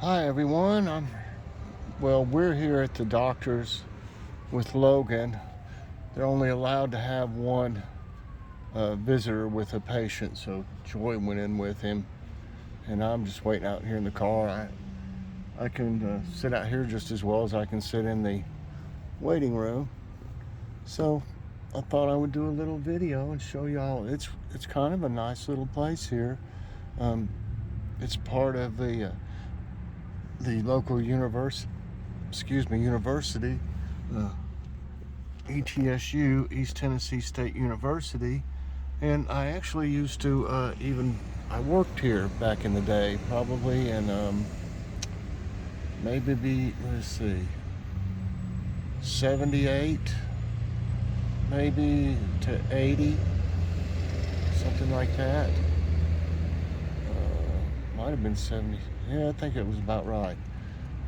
Hi everyone. We're here at the doctor's with Logan. They're only allowed to have one visitor with a patient, so Joy went in with him, and I'm just waiting out here in the car. I can sit out here just as well as I can sit in the waiting room. So I thought I would do a little video and show y'all. It's kind of a nice little place here. It's part of the local university, ETSU, East Tennessee State University. And I actually used to I worked here back in the day, probably in let's see, 78 maybe to 80, something like that. Might have been 70. Yeah, I think it was about right.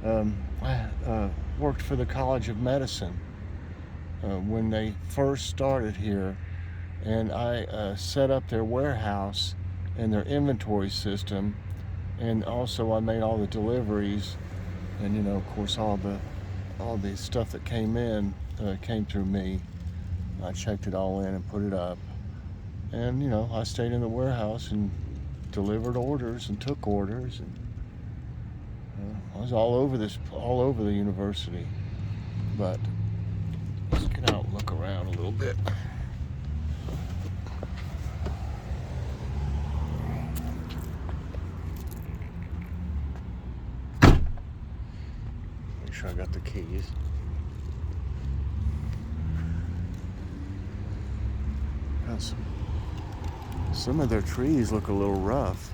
I worked for the College of Medicine when they first started here, and I set up their warehouse and their inventory system, and also I made all the deliveries, and of course all the stuff that came in came through me. I checked it all in and put it up, and I stayed in the warehouse and delivered orders and took orders, and I was all over the university. But let's get out and look around a little bit. Make sure I got the keys. Got some of their trees look a little rough.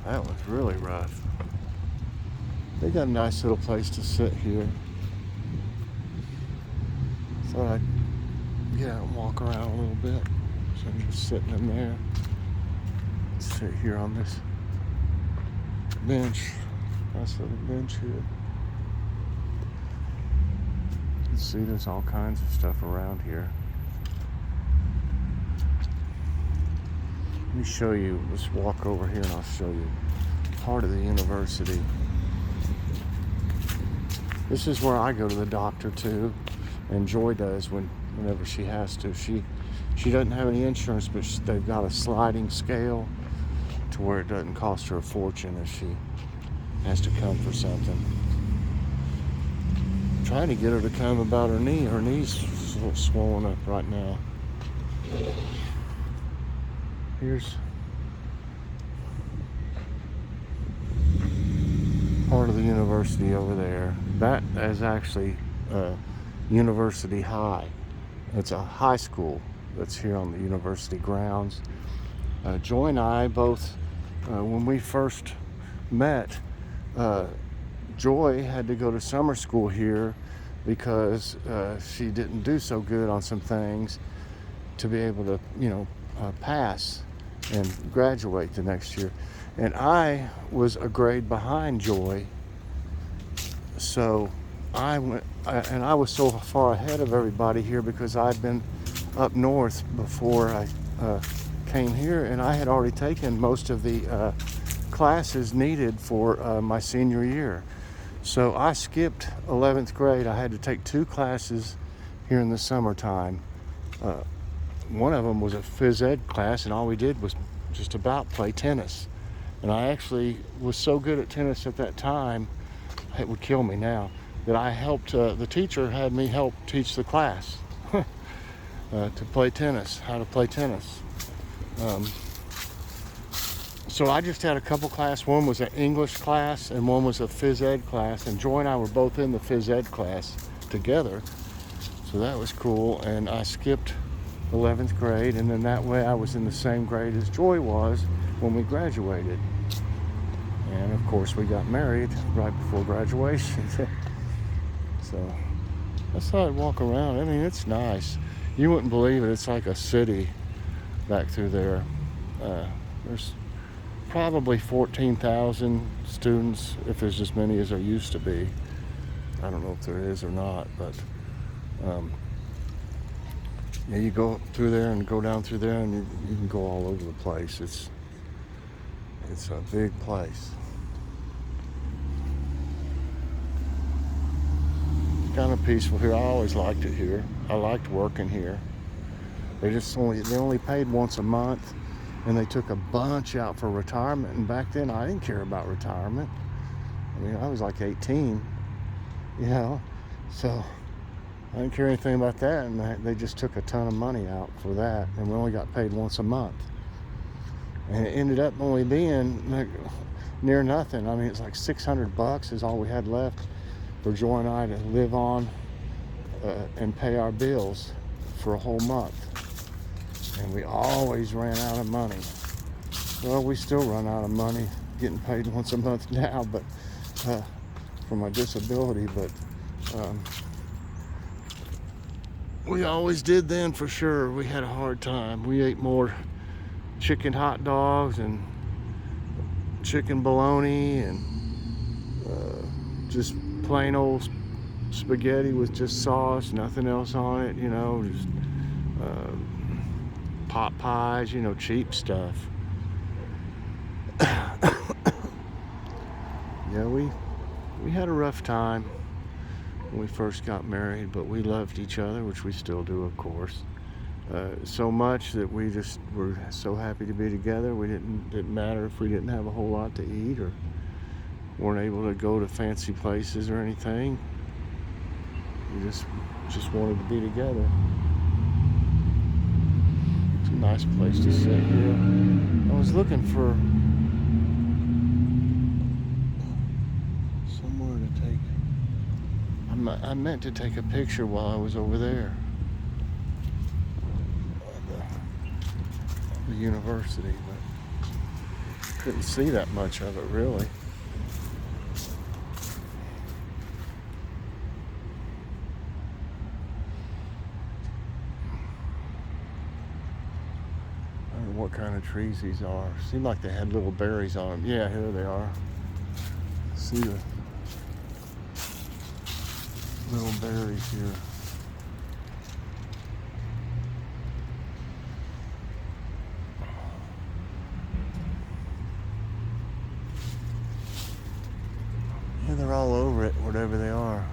That was really rough. They got a nice little place to sit here. Thought I'd get out and walk around a little bit. So I'm just sitting in there. Sit here on this bench. Nice little bench here. You can see there's all kinds of stuff around here. Let me show you, let's walk over here and I'll show you part of the university. This is where I go to the doctor too, and Joy does whenever she has to. She doesn't have any insurance, but they've got a sliding scale to where it doesn't cost her a fortune if she has to come for something. I'm trying to get her to come about her knee. Her knee's a little swollen up right now. Here's part of the university over there. That is actually University High. It's a high school that's here on the university grounds. Joy and I both, when we first met, Joy had to go to summer school here because she didn't do so good on some things to be able to, pass and graduate the next year. And I was a grade behind Joy, so I was so far ahead of everybody here because I'd been up north before I came here, and I had already taken most of the classes needed for my senior year. So I skipped 11th grade. I had to take 2 classes here in the summertime. One of them was a phys ed class, and all we did was just about play tennis. And I actually was so good at tennis at that time, it would kill me now, that I helped, the teacher had me help teach the class to play tennis, how to play tennis. So I just had a couple classes. One was an English class and one was a phys ed class, and Joy and I were both in the phys ed class together. So that was cool, and I skipped 11th grade, and then that way I was in the same grade as Joy was when we graduated. And of course we got married right before graduation. So I thought I'd walk around. I mean, it's nice. You wouldn't believe it. It's like a city back through there. There's probably 14,000 students, if there's as many as there used to be. I don't know if there is or not, but Yeah, you go through there and go down through there, and you can go all over the place. It's a big place. Kind of peaceful here. I always liked it here. I liked working here. They only paid once a month, and they took a bunch out for retirement. And back then, I didn't care about retirement. I mean, I was like 18, you know, so I didn't care anything about that. And they just took a ton of money out for that, and we only got paid once a month. And it ended up only being like near nothing. I mean, it's like $600 is all we had left for Joy and I to live on and pay our bills for a whole month. And we always ran out of money. Well, we still run out of money getting paid once a month now, but for my disability. But we always did then, for sure. We had a hard time. We ate more chicken hot dogs and chicken bologna and just plain old spaghetti with just sauce, nothing else on it, you know, just pot pies, you know, cheap stuff. Yeah, we had a rough time when we first got married, but we loved each other, which we still do, of course. So much that we just were so happy to be together. Didn't matter if we didn't have a whole lot to eat or weren't able to go to fancy places or anything. We just wanted to be together. It's a nice place to sit here. I was looking for somewhere to take. I meant to take a picture while I was over there. The university, but couldn't see that much of it really. I don't know what kind of trees these are. Seemed like they had little berries on them. Yeah, here they are. See the little berries here. Yeah, they're all over it, whatever they are.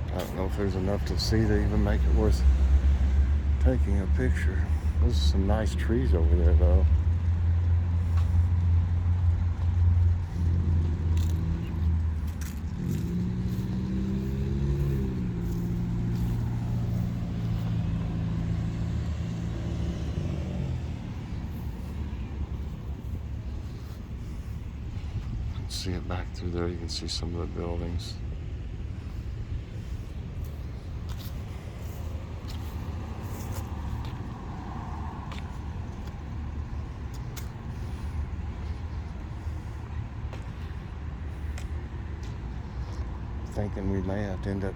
I don't know if there's enough to see to even make it worth taking a picture. Those are some nice trees over there, though. See it back through there. You can see some of the buildings. Thinking we may have to end up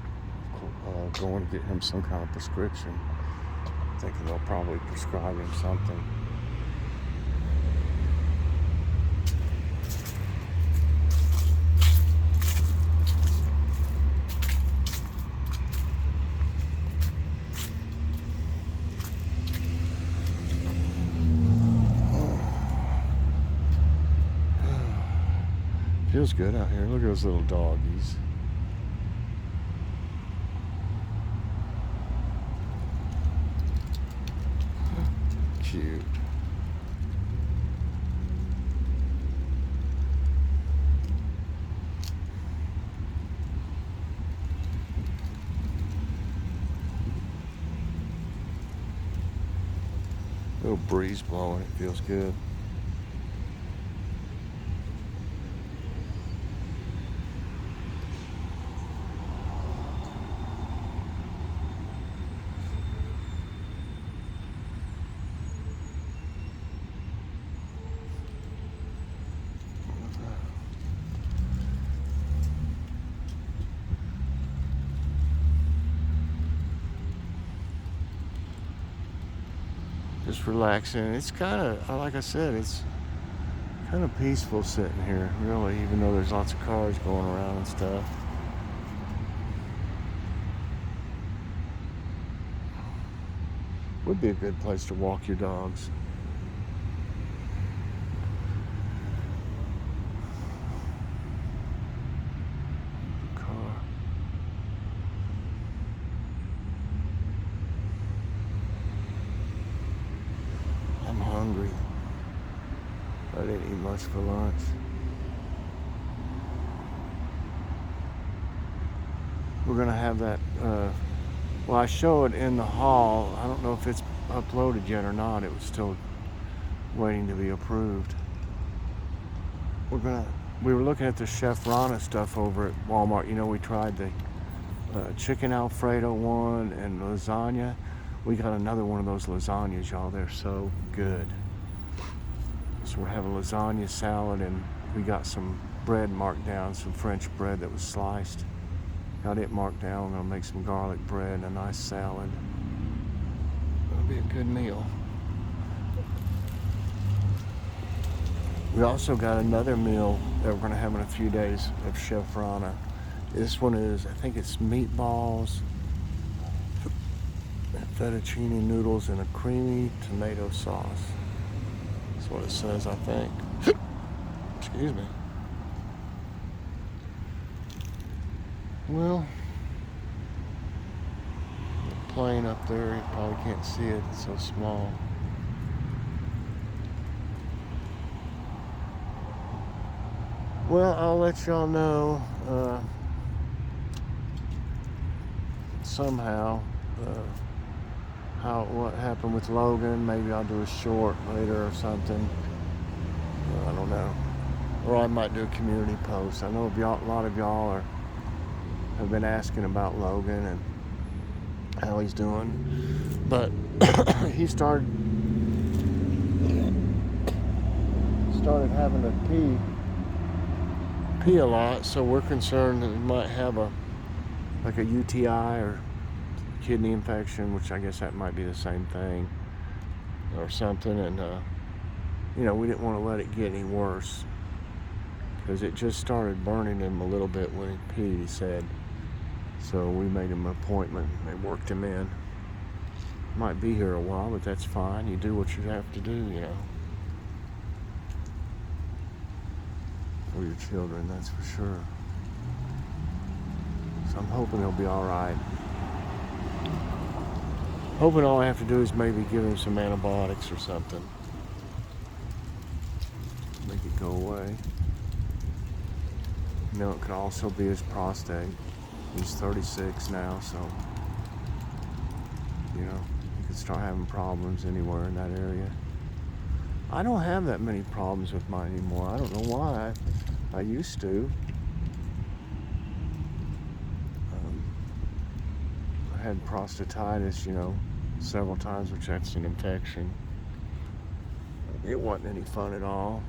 going to get him some kind of prescription. Thinking they'll probably prescribe him something. Feels good out here. Look at those little doggies. Cute. Little breeze blowing. It feels good. just relaxing. It's kind of, like I said, it's kind of peaceful sitting here, really, even though there's lots of cars going around and stuff. Would be a good place to walk your dogs. I'm hungry. I didn't eat much for lunch. We're gonna have that, well, I show it in the hall. I don't know if it's uploaded yet or not. It was still waiting to be approved. We were looking at the Chef Rana stuff over at Walmart. You know, we tried the chicken Alfredo one and lasagna. We got another one of those lasagnas, y'all. They're so good. So we're having lasagna salad, and we got some bread marked down, some French bread that was sliced. Got it marked down. We're gonna make some garlic bread and a nice salad. It'll be a good meal. We also got another meal that we're gonna have in a few days of Chef Rana. This one is, I think it's meatballs, fettuccine noodles, and a creamy tomato sauce. That's what it says, I think. Excuse me. Well, the plane up there, you probably can't see it, it's so small. Well, I'll let y'all know somehow what happened with Logan. Maybe I'll do a short later or something. I don't know. Or I might do a community post. I know a lot of y'all have been asking about Logan and how he's doing. But he started having to pee a lot, so we're concerned that he might have a UTI or kidney infection, which I guess that might be the same thing or something. And you know, we didn't want to let it get any worse, because it just started burning him a little bit when he peed, he said. So we made him an appointment. They worked him in. Might be here a while, but that's fine. You do what you have to do, you know, for your children, that's for sure. So I'm hoping he'll be all right. Hoping all I have to do is maybe give him some antibiotics or something. Make it go away. You know, it could also be his prostate. He's 36 now, so, you know, he could start having problems anywhere in that area. I don't have that many problems with mine anymore. I don't know why. I used to. I had prostatitis, you know, several times, which that's an infection. It wasn't any fun at all.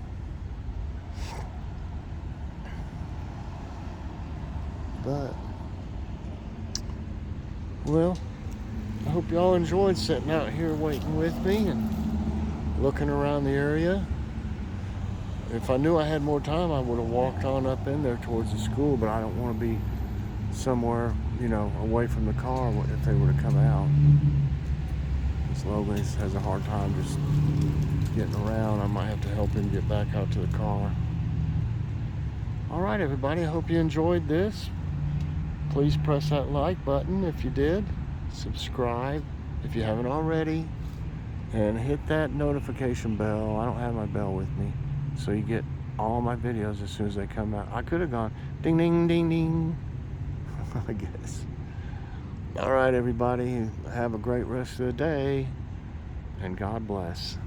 But, well, I hope y'all enjoyed sitting out here waiting with me and looking around the area. If I knew I had more time, I would have walked on up in there towards the school, but I don't want to be somewhere, you know, away from the car if they were to come out. Because Logan has a hard time just getting around. I might have to help him get back out to the car. All right, everybody, I hope you enjoyed this. Please press that like button if you did. Subscribe if you haven't already. And hit that notification bell. I don't have my bell with me, so you get all my videos as soon as they come out. I could have gone ding, ding, ding, ding, I guess. All right, everybody, have a great rest of the day, and God bless.